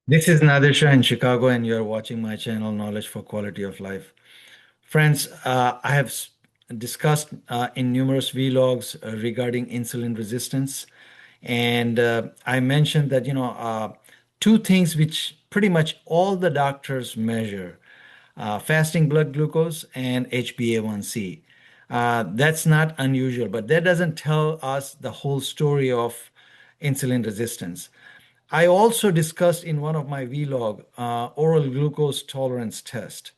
This is Nadir Shah in Chicago, and you're watching my channel, Knowledge for Quality of Life. Friends, I have discussed in numerous vlogs regarding insulin resistance, and I mentioned that, two things which pretty much all the doctors measure, fasting blood glucose and HbA1c. That's not unusual, but that doesn't tell us the whole story of insulin resistance. I also discussed in one of my vlog oral glucose tolerance test.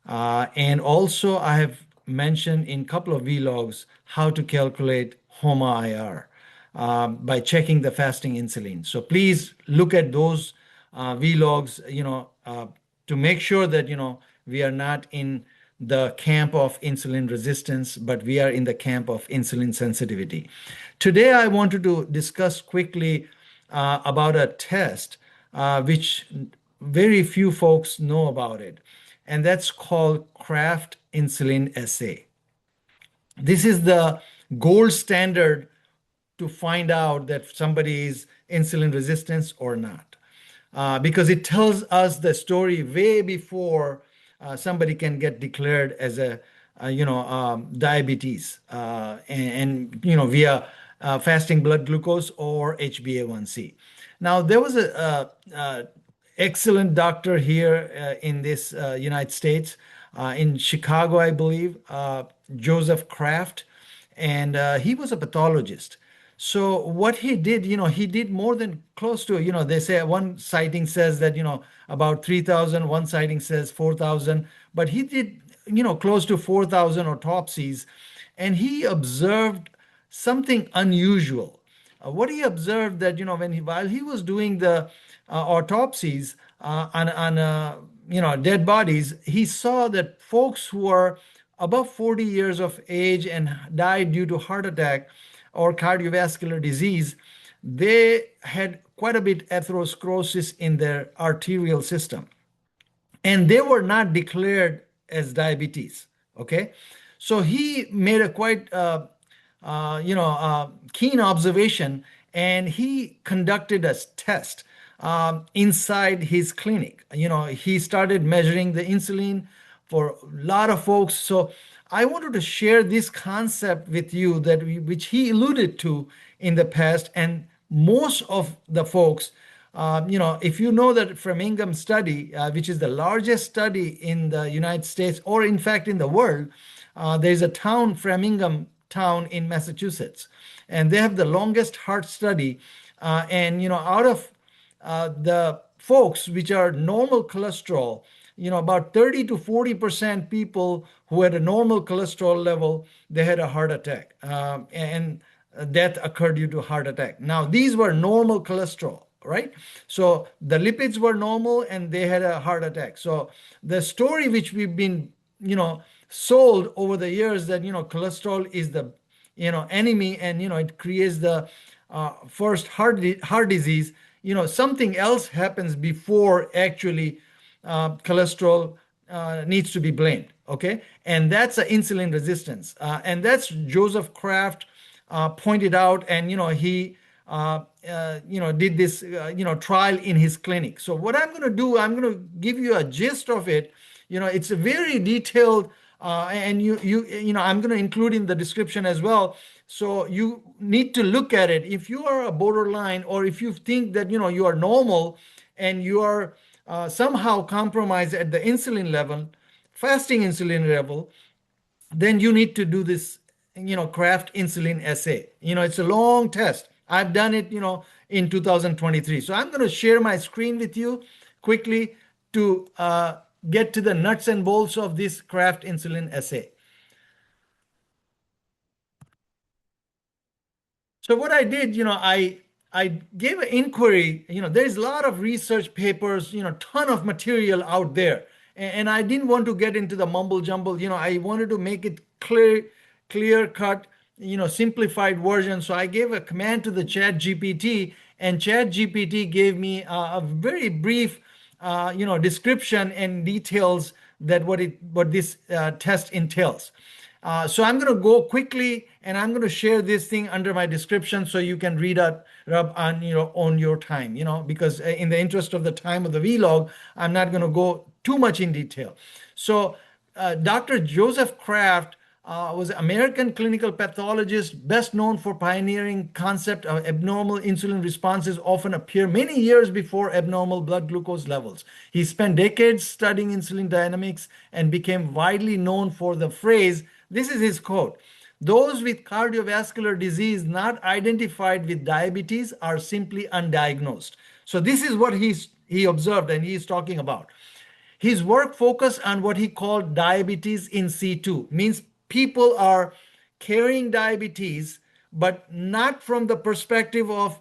And also I have mentioned in a couple of vlogs how to calculate HOMA-IR by checking the fasting insulin. So please look at those vlogs, to make sure that, we are not in the camp of insulin resistance, but we are in the camp of insulin sensitivity. Today, I wanted to discuss quickly about a test which very few folks know about it, and that's called Kraft Insulin Assay. This is the gold standard to find out that somebody is insulin resistant or not, because it tells us the story way before somebody can get declared as a diabetes, via fasting blood glucose or HbA1c. Now, there was a excellent doctor here in this United States, in Chicago, I believe, Joseph Kraft, and he was a pathologist. So what he did, he did more than close to, they say one sighting says that, about 3,000, one sighting says 4,000, but he did, close to 4,000 autopsies, and he observed something unusual. What he observed that, while he was doing the autopsies on dead bodies, he saw that folks who are above 40 years of age and died due to heart attack or cardiovascular disease, they had quite a bit atherosclerosis in their arterial system, and they were not declared as diabetes. Okay, so he made a quite keen observation, and he conducted a test inside his clinic. He started measuring the insulin for a lot of folks. So I wanted to share this concept with you which he alluded to in the past, and most of the folks, if you know that Framingham study, which is the largest study in the United States, or in fact in the world, there's a town, Framingham town in Massachusetts, and they have the longest heart study. And out of the folks which are normal cholesterol, about 30 to 40% people who had a normal cholesterol level, they had a heart attack, and death occurred due to heart attack. Now, these were normal cholesterol, right? So the lipids were normal and they had a heart attack. So the story which we've been, sold over the years, that, cholesterol is the, enemy, and, it creates the first heart disease. Something else happens before actually cholesterol needs to be blamed. Okay, and that's insulin resistance, and that's Joseph Kraft pointed out, and he did this trial in his clinic. So what I'm going to do, I'm going to give you a gist of it. It's a very detailed, and I'm going to include in the description as well. So you need to look at it. If you are a borderline, or if you think that you are normal and you are somehow compromised at the insulin level, fasting insulin level, then you need to do this, Kraft Insulin Assay. It's a long test. I've done it, in 2023. So I'm going to share my screen with you quickly to get to the nuts and bolts of this Kraft Insulin Assay. So what I did, I gave an inquiry. There's a lot of research papers, ton of material out there, and I didn't want to get into the mumble jumble. I wanted to make it clear cut, simplified version. So I gave a command to the Chat GPT, and Chat GPT gave me a very brief, description and details that what this test entails. So I'm going to go quickly, and I'm going to share this thing under my description so you can read rub on your time, because in the interest of the time of the vlog, I'm not going to go too much in detail. So Dr. Joseph Kraft was an American clinical pathologist, best known for pioneering concept of abnormal insulin responses often appear many years before abnormal blood glucose levels. He spent decades studying insulin dynamics and became widely known for the phrase, this is his quote, "Those with cardiovascular disease not identified with diabetes are simply undiagnosed." So this is what he observed and he's talking about. His work focused on what he called diabetes in situ, means people are carrying diabetes, but not from the perspective of,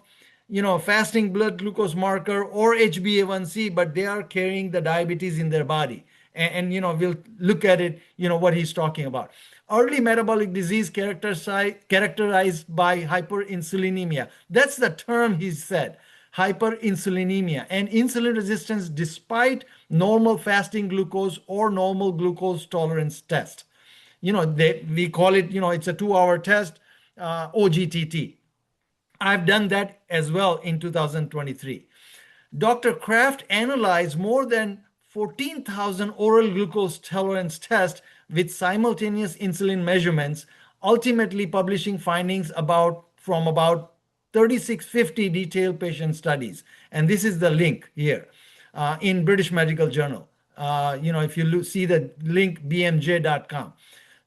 fasting blood glucose marker or HbA1c, but they are carrying the diabetes in their body. And we'll look at it, what he's talking about. Early metabolic disease characterized by hyperinsulinemia. That's the term he said, hyperinsulinemia, and insulin resistance despite normal fasting glucose or normal glucose tolerance test. We call it, it's a 2-hour test, OGTT. I've done that as well in 2023. Dr. Kraft analyzed more than 14,000 oral glucose tolerance tests with simultaneous insulin measurements, ultimately publishing findings from about 3,650 detailed patient studies. And this is the link here in British Medical Journal. If you see the link, bmj.com.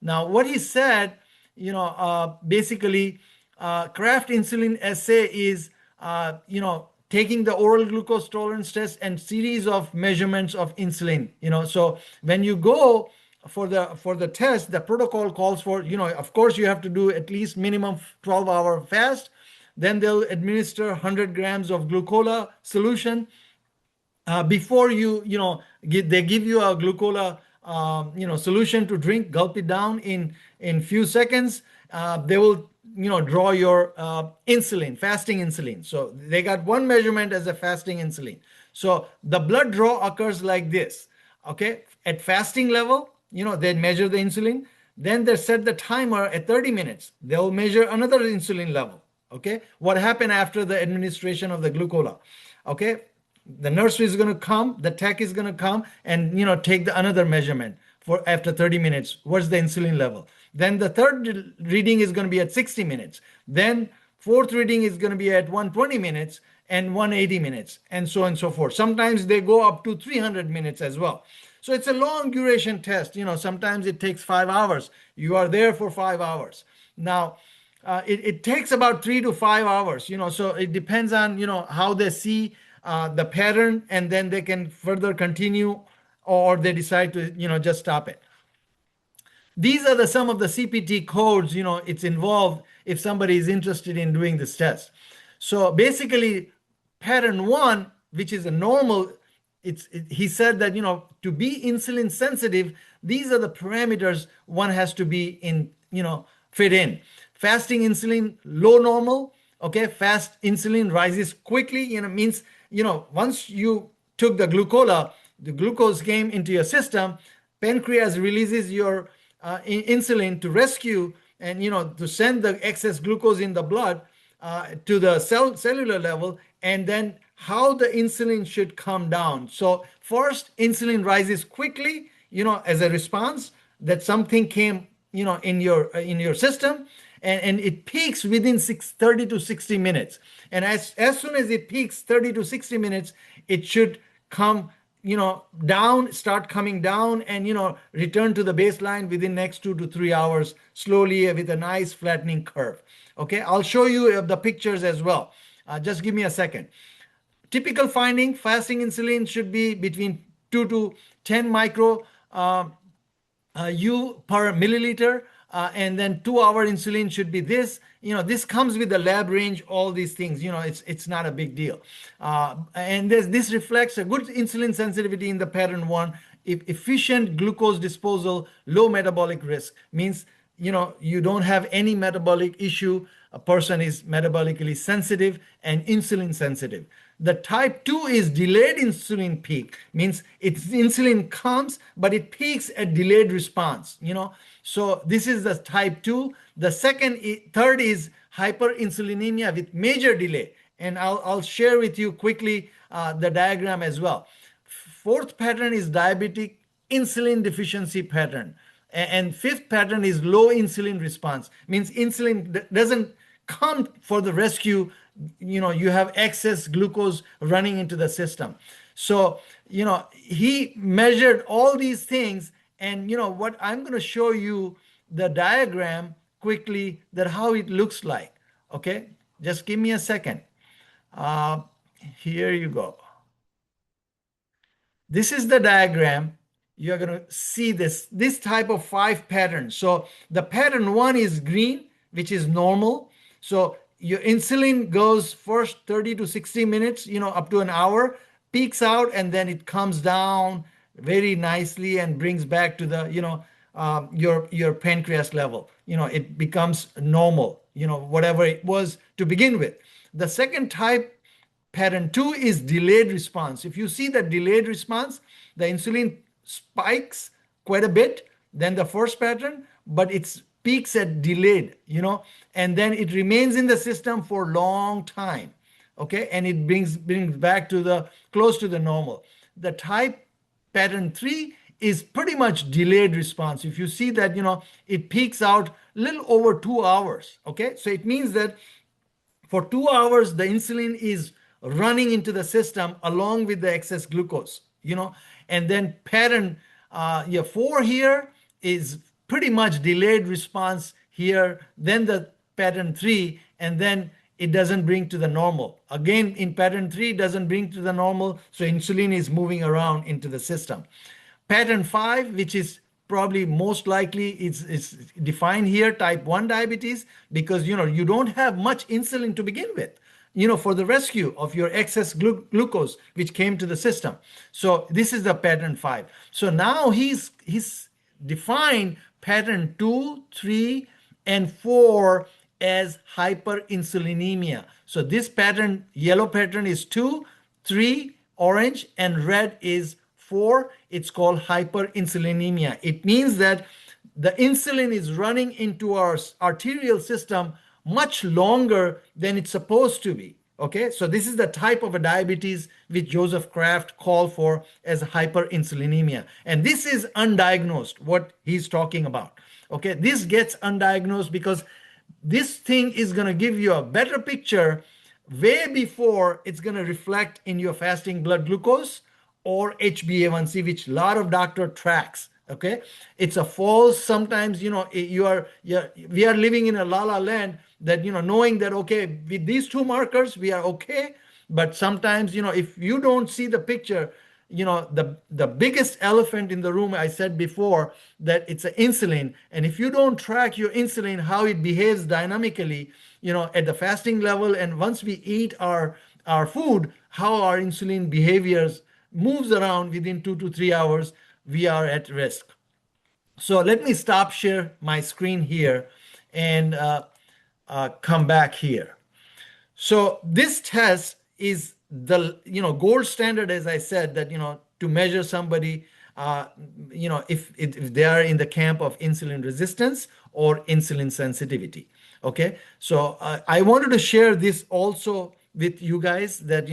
Now, what he said, basically, Kraft Insulin Assay is, taking the oral glucose tolerance test and series of measurements of insulin. So when you go for the test, the protocol calls for, of course, you have to do at least minimum 12-hour fast. Then they'll administer 100 grams of 𝗥𝗀𝗀𝗆 solution. Before they give you a 𝗥𝗀𝗀𝗆 solution to drink, gulp it down in few seconds. They will draw your insulin, fasting insulin. So they got one measurement as a fasting insulin. So the blood draw occurs like this. Okay, at fasting level, they measure the insulin. Then they set the timer at 30 minutes. They'll measure another insulin level. Okay, what happened after the administration of the 𝗥𝗀𝗀𝗆? Okay, the nurse is going to come, the tech is going to come and take another measurement for after 30 minutes. What's the insulin level? Then the third reading is going to be at 60 minutes. Then fourth reading is going to be at 120 minutes and 180 minutes, and so on and so forth. Sometimes they go up to 300 minutes as well. So it's a long duration test. Sometimes it takes 5 hours. You are there for 5 hours. Now, it takes about 3 to 5 hours, so it depends on, how they see the pattern, and then they can further continue or they decide to, just stop it. These are some of the CPT codes, it's involved if somebody is interested in doing this test. So basically, pattern 1, which is a normal, he said that, to be insulin sensitive, these are the parameters one has to be fit in. Fasting insulin, low normal, okay? Fast insulin rises quickly, means, once you took the 𝗥𝗀𝗀𝗆, the glucose came into your system, pancreas releases your insulin to rescue and, to send the excess glucose in the blood to the cellular level, and then how the insulin should come down. So first, insulin rises quickly, as a response that something came, in your system, and it peaks within 30 to 60 minutes. And as soon as it peaks 30 to 60 minutes, it should come, down, start coming down, and, return to the baseline within next 2 to 3 hours, slowly with a nice flattening curve. Okay, I'll show you the pictures as well. Just give me a second. Typical finding, fasting insulin should be between 2 to 10 micro U per milliliter. And then 2-hour insulin should be this. This comes with the lab range, all these things. It's not a big deal. And this reflects a good insulin sensitivity in the pattern 1. If efficient glucose disposal, low metabolic risk, means, you don't have any metabolic issue. A person is metabolically sensitive and insulin sensitive. The type 2 is delayed insulin peak, means its insulin comes, but it peaks at delayed response, So this is the type 2. The third is hyperinsulinemia with major delay. and I'll share with you quickly the diagram as well. Fourth pattern is diabetic insulin deficiency pattern. And fifth pattern is low insulin response, means insulin doesn't come for the rescue. You have excess glucose running into the system. So, he measured all these things. And, what I'm going to show you the diagram quickly, that how it looks like. Okay, just give me a second. Here you go. This is the diagram. You're going to see this type of 5 patterns. So the pattern 1 is green, which is normal. So your insulin goes first 30 to 60 minutes, up to an hour, peaks out, and then it comes down very nicely and brings back to the, your pancreas level. It becomes normal, whatever it was to begin with. The second type, pattern 2, is delayed response. If you see the delayed response, the insulin spikes quite a bit than the first pattern, but it peaks at delayed, and then it remains in the system for a long time. Okay, and it brings back to the close to the normal. The type pattern 3 is pretty much delayed response. If you see that, it peaks out a little over 2 hours. Okay, so it means that for 2 hours, the insulin is running into the system along with the excess glucose, and then pattern 4 here is pretty much delayed response here, then the pattern 3, and then it doesn't bring to the normal. Again, in pattern 3, it doesn't bring to the normal, so insulin is moving around into the system. Pattern 5, which is probably most likely, it's defined here, type 1 diabetes, because you don't have much insulin to begin with, for the rescue of your excess glucose which came to the system. So this is the pattern 5. So now he's defined pattern 2, 3, and 4 as hyperinsulinemia. So this pattern, yellow pattern, is 2, 3, orange, and red is 4. It's called hyperinsulinemia. It means that the insulin is running into our arterial system much longer than it's supposed to be. Okay, so this is the type of a diabetes which Joseph Kraft called for as hyperinsulinemia. And this is undiagnosed, what he's talking about. Okay, this gets undiagnosed because this thing is going to give you a better picture way before it's going to reflect in your fasting blood glucose or HbA1c, which a lot of doctor tracks. Okay, it's a false. Sometimes we are living in a la-la land that knowing that okay, with these 2 markers we are okay, but sometimes if you don't see the picture, the biggest elephant in the room, I said before, that it's an insulin, and if you don't track your insulin, how it behaves dynamically, at the fasting level, and once we eat our food, how our insulin behaviors moves around within 2 to 3 hours, we are at risk. So let me stop share my screen here and come back here. So this test is the gold standard, as I said, that to measure somebody if they are in the camp of insulin resistance or insulin sensitivity. Okay, so I wanted to share this also with you guys, that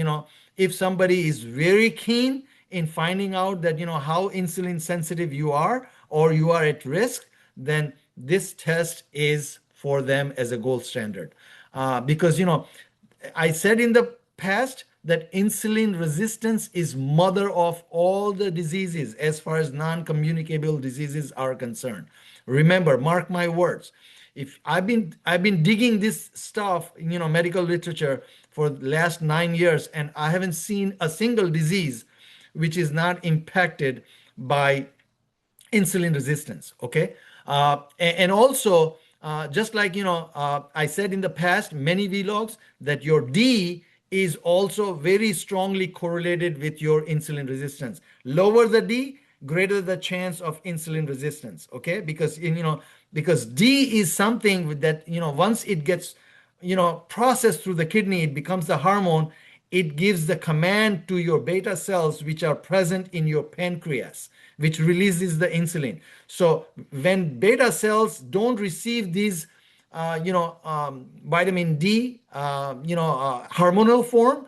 if somebody is very keen in finding out that how insulin sensitive you are or you are at risk, then this test is for them as a gold standard. Because I said in the past that insulin resistance is mother of all the diseases as far as non-communicable diseases are concerned. Remember, mark my words. If I've been digging this stuff, medical literature for the last 9 years, and I haven't seen a single disease which is not impacted by insulin resistance. Okay, and also just like I said in the past, many vlogs, that your D is also very strongly correlated with your insulin resistance. Lower the D, greater the chance of insulin resistance. Okay, because because D is something that once it gets processed through the kidney, it becomes the hormone. It gives the command to your beta cells which are present in your pancreas, which releases the insulin. So when beta cells don't receive these vitamin D, hormonal form,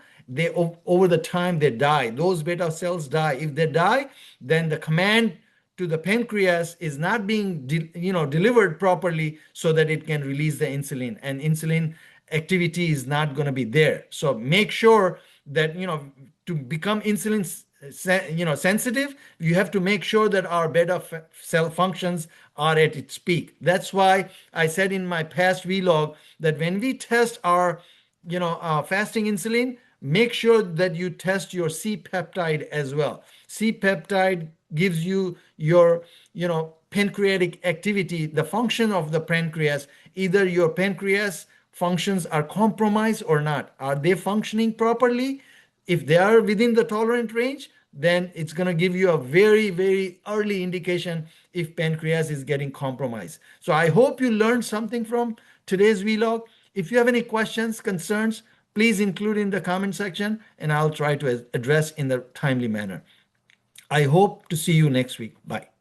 over the time they die. Those beta cells die. If they die, then the command to the pancreas is not being delivered properly so that it can release the insulin, and insulin activity is not going to be there. So make sure that to become insulin sensitive, you have to make sure that our beta cell functions are at its peak. That's why I said in my past vlog that when we test our fasting insulin, make sure that you test your C-peptide as well. C-peptide gives you your pancreatic activity, the function of the pancreas. Either your pancreas functions are compromised or not. Are they functioning properly? If they are within the tolerant range, then it's going to give you a very, very early indication if pancreas is getting compromised. So I hope you learned something from today's vlog. If you have any questions, concerns, please include in the comment section, and I'll try to address in the timely manner. I hope to see you next week. Bye.